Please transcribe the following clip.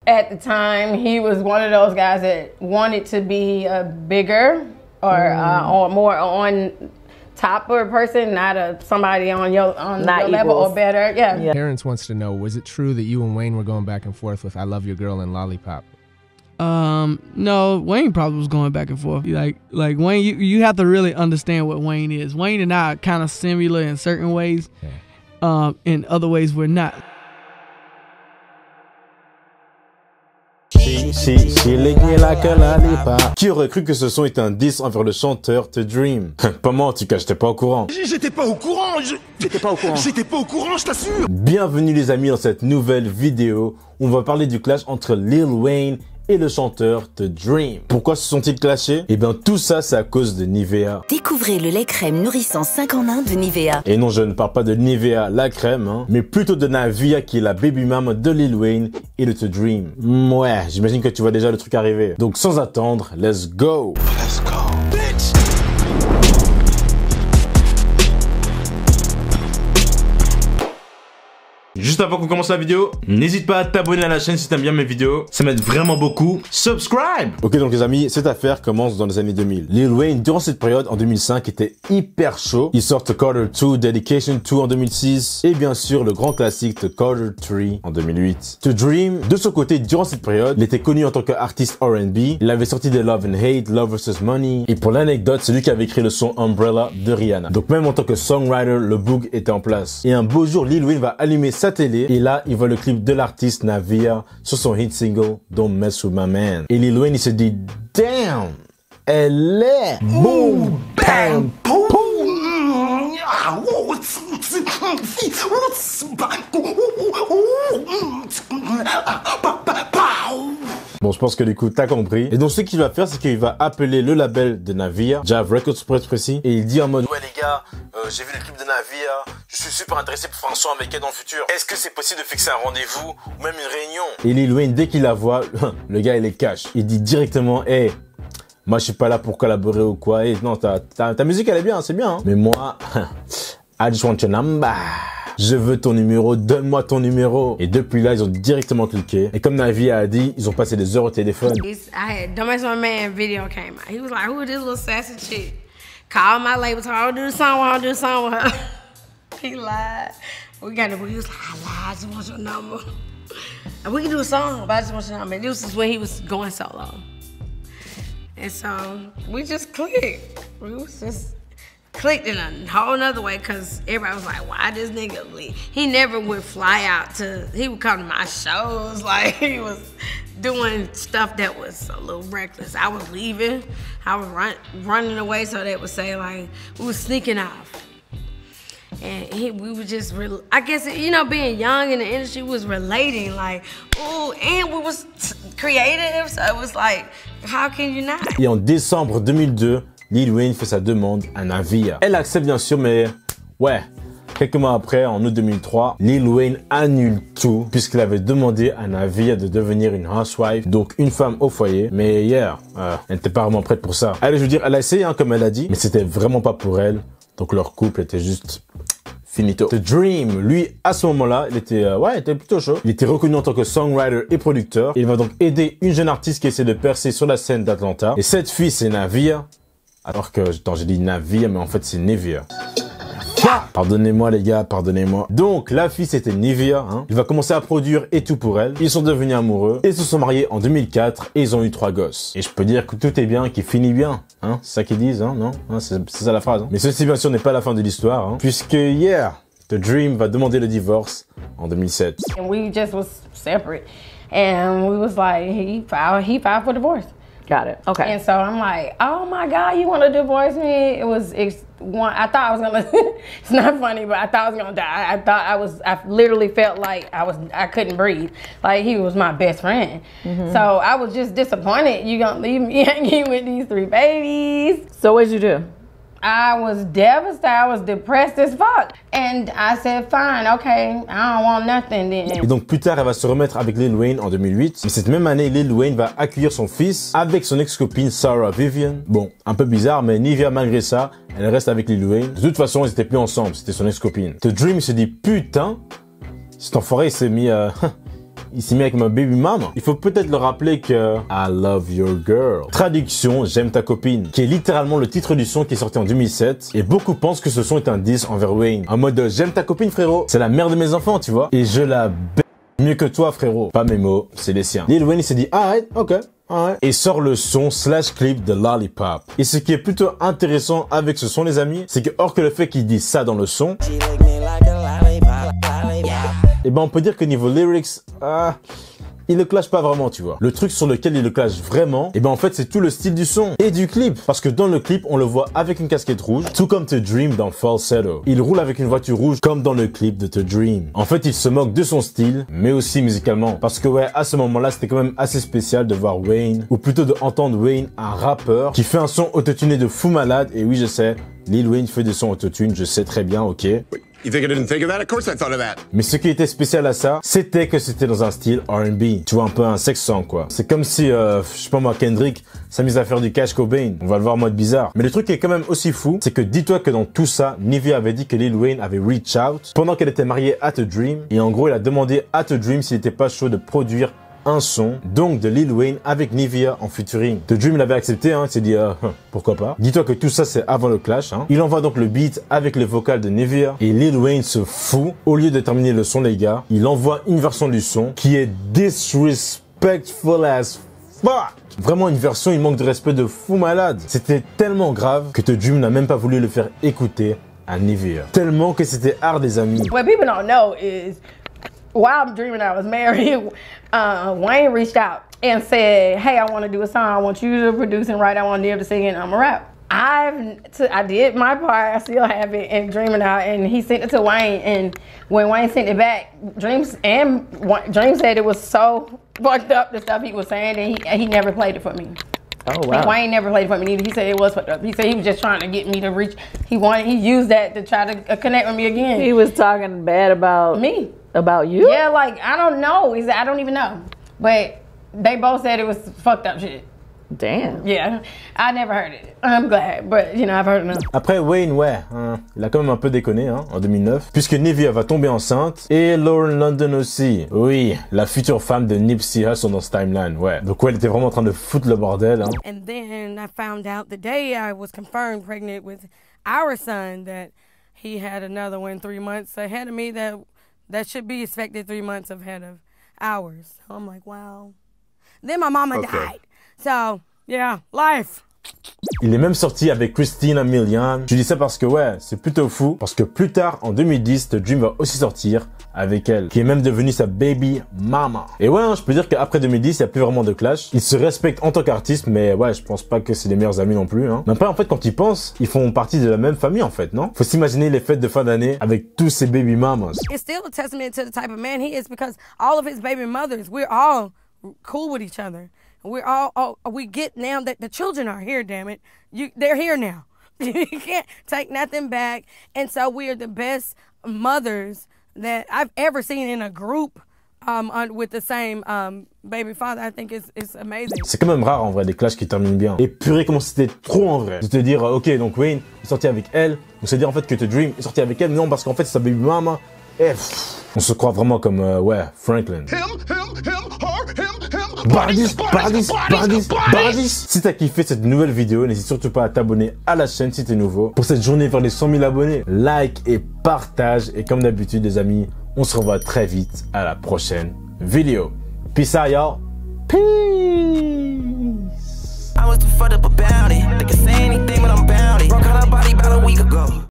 at the time, he was one of those guys that wanted to be a bigger or more on top of a person, not somebody on your level or better. Yeah. Terrence wants to know, was it true that you and Wayne were going back and forth with I Love Your Girl and Lollipop? No, Wayne probably was going back and forth. Like Wayne, you have to really understand what Wayne is. Wayne and I are kind of similar in certain ways. In other ways we're not. Qui aurait cru que ce son était un diss envers le chanteur The Dream? Pas moi en tout cas, j'étais pas au courant. J'étais pas au courant, j'étais pas au courant. J'étais pas au courant, je t'assure. Bienvenue les amis dans cette nouvelle vidéo où on va parler du clash entre Lil Wayne et le chanteur The Dream. Pourquoi se sont-ils clashés? Eh bien tout ça c'est à cause de Nivea. Découvrez le lait crème nourrissant 5 en 1 de Nivea. Et non, je ne parle pas de Nivea la crème, hein, mais plutôt de Navia qui est la baby mama de Lil Wayne et de The Dream. Ouais, j'imagine que tu vois déjà le truc arriver. Donc sans attendre, let's go. Let's go, bitch. Juste avant qu'on commence la vidéo, n'hésite pas à t'abonner à la chaîne si t'aimes bien mes vidéos. Ça m'aide vraiment beaucoup. Subscribe! Ok donc les amis, cette affaire commence dans les années 2000. Lil Wayne, durant cette période, en 2005, était hyper chaud. Il sort The Carter 2, Dedication 2 en 2006. Et bien sûr, le grand classique The Carter 3 en 2008. The Dream, de son côté, durant cette période, il était connu en tant qu'artiste R&B. Il avait sorti des Love and Hate, Love vs Money. Et pour l'anecdote, c'est lui qui avait écrit le son Umbrella de Rihanna. Donc même en tant que songwriter, le book était en place. Et un beau jour, Lil Wayne va allumer sa télé et là il voit le clip de l'artiste Navia sur son hit single Don't Mess With My Man et Lil Wayne il se dit damn elle est boom bam boom. Bon, je pense que du coup, t'as compris. Et donc, ce qu'il va faire, c'est qu'il va appeler le label de Navia, Jav Records pour être précis, et il dit en mode ouais les gars, j'ai vu le clip de Navia, je suis super intéressé pour faire un son avec elle dans le futur. Est-ce que c'est possible de fixer un rendez-vous ou même une réunion? Et Lil Wayne, dès qu'il la voit, le gars il est cash. Il dit directement, hey, moi je suis pas là pour collaborer ou quoi. Hey, non, ta musique elle est bien, c'est bien. Hein. Mais moi, I just want your number. Je veux ton numéro, donne-moi ton numéro. Et depuis là, ils ont directement cliqué. Et comme Navia a dit, ils ont passé des heures au téléphone. Don't Mess With My Man video came out. He was like, who is this little sassy chick? Called my label, told her, I'll do the song with her. He lied. He was like, I lied, I just want your number. And we can do a song, but I just want your number. And this is when he was going solo. And so we just clicked. We was just clicked in a whole nother way because everybody was like, why this nigga leave? He never would fly out he would come to my shows. Like he was doing stuff that was a little reckless. I was leaving, I was running away so they would say like, we was sneaking off. And we were just, I guess, you know, being young in the industry was relating like, oh, and we was creative, so it was like, how can you not? Et en décembre 2002, Lil Wayne fait sa demande à Navia. Elle accepte bien sûr, mais ouais, quelques mois après, en août 2003, Lil Wayne annule tout puisqu'il avait demandé à Navia de devenir une housewife, donc une femme au foyer. Mais hier, elle n'était pas vraiment prête pour ça. Elle, je veux dire, elle a essayé, hein, comme elle a dit, mais c'était vraiment pas pour elle. Donc leur couple était juste finito. The Dream, lui, à ce moment-là, il était plutôt chaud. Il était reconnu en tant que songwriter et producteur. Il va donc aider une jeune artiste qui essaie de percer sur la scène d'Atlanta. Et cette fille, c'est Navia. Alors que, attends, j'ai dit Navia, mais en fait, c'est Nivea. Pardonnez-moi les gars, pardonnez-moi. Donc la fille c'était Nivea, hein. Il va commencer à produire et tout pour elle. Ils sont devenus amoureux et se sont mariés en 2004 et ils ont eu 3 gosses. Et je peux dire que tout est bien, qui finit bien, hein. C'est ça qu'ils disent, hein, non, hein, c'est ça la phrase. Hein. Mais ceci bien sûr n'est pas la fin de l'histoire, hein, puisque hier, The Dream va demander le divorce en 2007. And we just was separate, and we was like he filed for divorce. Got it. Okay. And so I'm like, oh my God, you want to divorce me? I thought I was gonna, it's not funny, but I thought I was gonna die. I literally felt like I couldn't breathe. Like he was my best friend. Mm-hmm. So I was just disappointed. You gonna leave me hanging with these 3 babies. So what'd you do? I was devastated. I was depressed as fuck. And I said, fine, okay, I don't want nothing then. Et donc plus tard, elle va se remettre avec Lil Wayne en 2008. Mais cette même année, Lil Wayne va accueillir son fils avec son ex-copine Sarah Vivian. Bon, un peu bizarre, mais Nivea, malgré ça, elle reste avec Lil Wayne. De toute façon, ils étaient plus ensemble, c'était son ex-copine. The Dream se dit, putain, cet enfoiré, il s'est mis il s'est mis avec ma baby mama. Il faut peut-être le rappeler que I love your girl. Traduction, j'aime ta copine, qui est littéralement le titre du son qui est sorti en 2007. Et beaucoup pensent que ce son est un diss envers Wayne. En mode, j'aime ta copine frérot, c'est la mère de mes enfants, tu vois. Et je la mieux que toi frérot. Pas mes mots, c'est les siens. Lil Wayne il s'est dit, alright, ok. Ouais. Et sort le son / clip de Lollipop. Et ce qui est plutôt intéressant avec ce son les amis, c'est que hors que le fait qu'il dise ça dans le son, et ben on peut dire que niveau lyrics, il le clash pas vraiment, tu vois. Le truc sur lequel il le clash vraiment, et ben en fait c'est tout le style du son et du clip. Parce que dans le clip, on le voit avec une casquette rouge, tout comme The Dream dans Falsetto. Il roule avec une voiture rouge comme dans le clip de The Dream. En fait, il se moque de son style, mais aussi musicalement. Parce que ouais, à ce moment-là, c'était quand même assez spécial de voir Wayne, ou plutôt de entendre Wayne, un rappeur, qui fait un son autotuné de fou malade. Et oui, je sais, Lil Wayne fait des sons autotune, je sais très bien, ok. You think I didn't think of that? Of course I thought of that. Mais ce qui était spécial à ça, c'était que c'était dans un style R&B. Tu vois, un peu un sex song, quoi. C'est comme si, je sais pas moi, Kendrick s'amise à faire du Cash Cobain. On va le voir en mode bizarre. Mais le truc qui est quand même aussi fou, c'est que dis-toi que dans tout ça, Nivea avait dit que Lil Wayne avait reach out pendant qu'elle était mariée à The Dream. Et en gros, il a demandé à The Dream s'il était pas chaud de produire un son, donc de Lil Wayne avec Nivea en featuring. The Dream l'avait accepté, hein, il s'est dit pourquoi pas. Dis-toi que tout ça c'est avant le clash. Hein. Il envoie donc le beat avec les vocales de Nivea et Lil Wayne se fout. Au lieu de terminer le son les gars, il envoie une version du son qui est disrespectful as fuck. Vraiment une version, il manque de respect de fou malade. C'était tellement grave que The Dream n'a même pas voulu le faire écouter à Nivea. Tellement que c'était hard des amis. What people don't know is while Dreaming I was married, Wayne reached out and said, hey, I want to do a song. I want you to produce and write. I want Neil to sing it and I'm a rap. I did my part. I still have it and Dreaming Out. And he sent it to Wayne. And when Wayne sent it back, Dream said it was so fucked up, the stuff he was saying, and he never played it for me. Oh, wow. And Wayne never played it for me either. He said it was fucked up. He said he was just trying to get me to reach. He used that to try to connect with me again. He was talking bad about me. About you? Yeah, like, I don't know. He said, I don't even know. But they both said it was fucked up shit. Damn. Yeah, I never heard it. I'm glad, but you know, I've heard enough. Après Wayne, ouais, il a quand même un peu déconné en 2009, puisque Nivea va tomber enceinte et Lauren London aussi. Oui, la future femme de Nipsey Hussle dans ce timeline, ouais. Donc ouais, elle était vraiment en train de foutre le bordel. Hein. And then I found out the day I was confirmed pregnant with our son that he had another one 3 months ahead of me that should be expected 3 months ahead of ours. So I'm like, wow. Then my mama died. So, yeah, life. Il est même sorti avec Christina Milian. Je dis ça parce que ouais, c'est plutôt fou. Parce que plus tard, en 2010, The Dream va aussi sortir avec elle, qui est même devenue sa baby mama. Et ouais, je peux dire qu'après 2010, il n'y a plus vraiment de clash. Ils se respectent en tant qu'artistes, mais ouais, je pense pas que c'est les meilleurs amis non plus. Hein. Mais après, en fait, quand ils pensent, ils font partie de la même famille, en fait, non? Faut s'imaginer les fêtes de fin d'année avec tous ces baby mamas. It's still a testament to the type of man he is because all of his baby mothers, we're all cool with each other. We're all we get now that the children are here, damn it. They're here now. You can't take nothing back. And so we are the best mothers that I've ever seen in a group with the same baby father. I think it's amazing. C'est quand même rare en vrai des clashs qui terminent bien. Et purée comment c'était trop en vrai. De te dire ok donc Wayne est sorti avec elle. On se dire en fait que The Dream est sorti avec elle. Non parce qu'en fait c'est sa baby mama. Et on se croit vraiment comme ouais Franklin. Paradis. Si t'as kiffé cette nouvelle vidéo, n'hésite surtout pas à t'abonner à la chaîne si t'es nouveau. Pour cette journée vers les 100 000 abonnés, like et partage. Et comme d'habitude les amis, on se revoit très vite à la prochaine vidéo. Peace out y'all. Peace. I was too fucked up about it. They can say anything but I'm